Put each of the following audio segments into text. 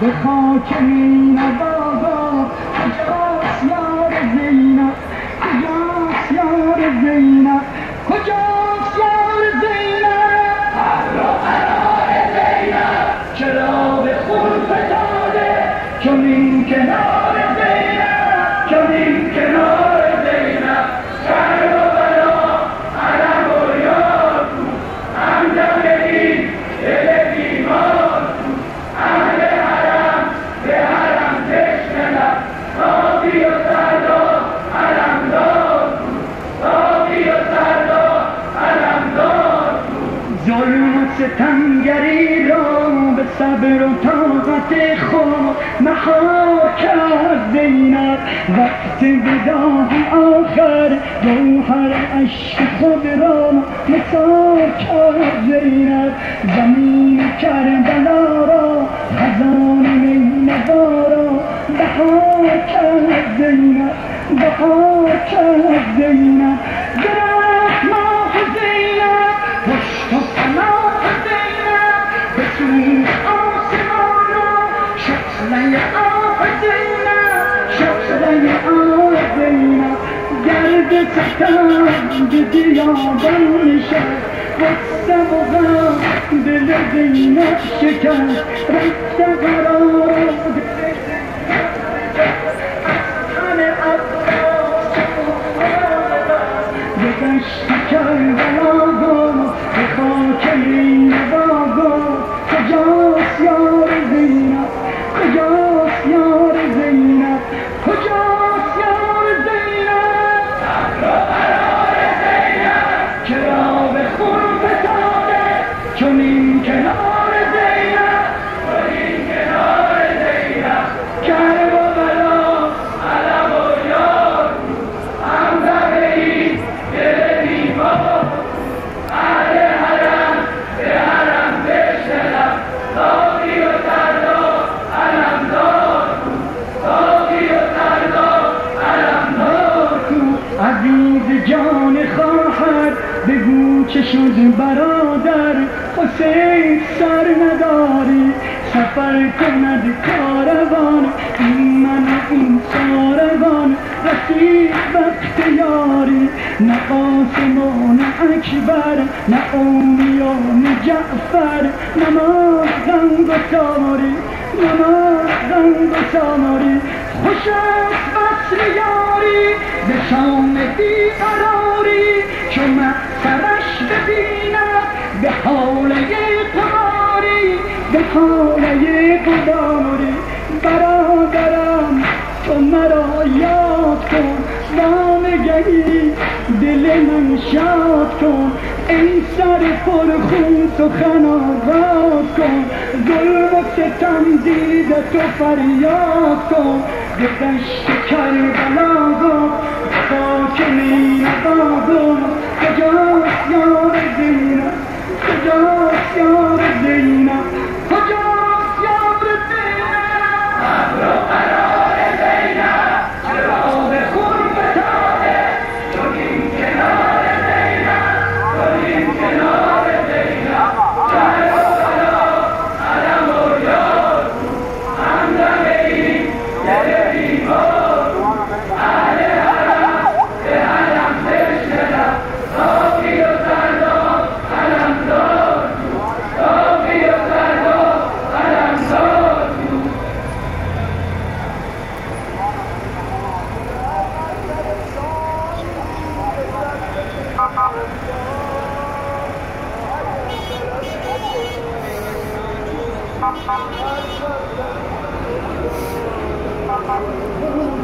به خاک مینه بابا کجاست یار زینب کجاست یار زینب کجاست یار زینب قدر و قرار زینب چرا به خون فتاده چنین کنار زینب چنین کنار زینب کرد و بلا علم و یار بود همدم این دل بیمار بود اهل حرم به حرم تشنه لب ساقی و سردار علمدار بود ساقی و سردار علمدار بود ظلم و ستمگری را به صبر و طاقت خود مهار کرد زینب وقت وداع آخر جوهر عشق خود را نثار کرد زینب زمین کربلا را خزان نینوا بهار کرد زینب بهار کرد زینب درخت ماه زینب پشت و پناه زینب به سوی آسمان شعله آه زینب شعله آه زینب گرد ستم دیابان نشست غصه و غم دل زینب شکست رفت قرار به دشت کربلا به خاک نینوا کجاست یار زینب کجاست یار زینب کجاست یار زینب قدر و قرار زینب چرا به خون فتاده چنین کنار زینب چنین کنار زینب کرب و بلا علم و یار بود همدم این دل بیمار اهل حرم به حرم تشنه لب ساقی و سردار علمدار بود ساقی و سردار علمدار بود عزیز جان خواهر بگو چه شد برادر حسین سر نداری سفر کند کاروان این من و این ساربان رسید وقت یاری نه قاسم و نه اکبر نه اولیان جعفر نماز غم گساری نماز غم گساری خوش است وصل یاری به شام بیقراری چو سرش ببیند به حاله قماری به حاله قماری برادرم تو مرا یاد کن وانگهی دل من شاد کن ای سر پرخون سخن آغاز کن ظلم و ستم دیده تو فریاد کن به دشت کربلا خاک نینوا کجاست یار زینب کجاست یار زینب کجاست یار زینب قدر و قرار زینب چرا به خون فتاده چنین کنار زینب چنین کنار زینب کرب و بلا علم و یار بود همدم این دل بیمار بود اهل حرم به حرم تشنه لب ساقی و سردار علمدار بود ساقی و سردار علمدار بود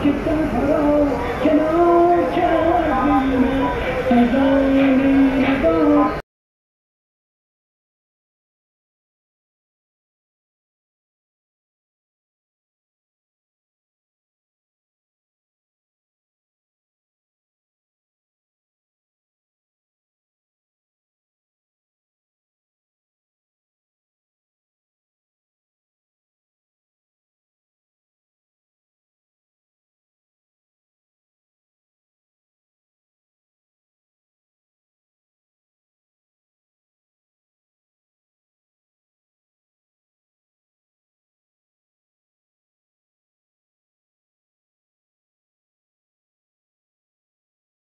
که صحرا کنار کردیم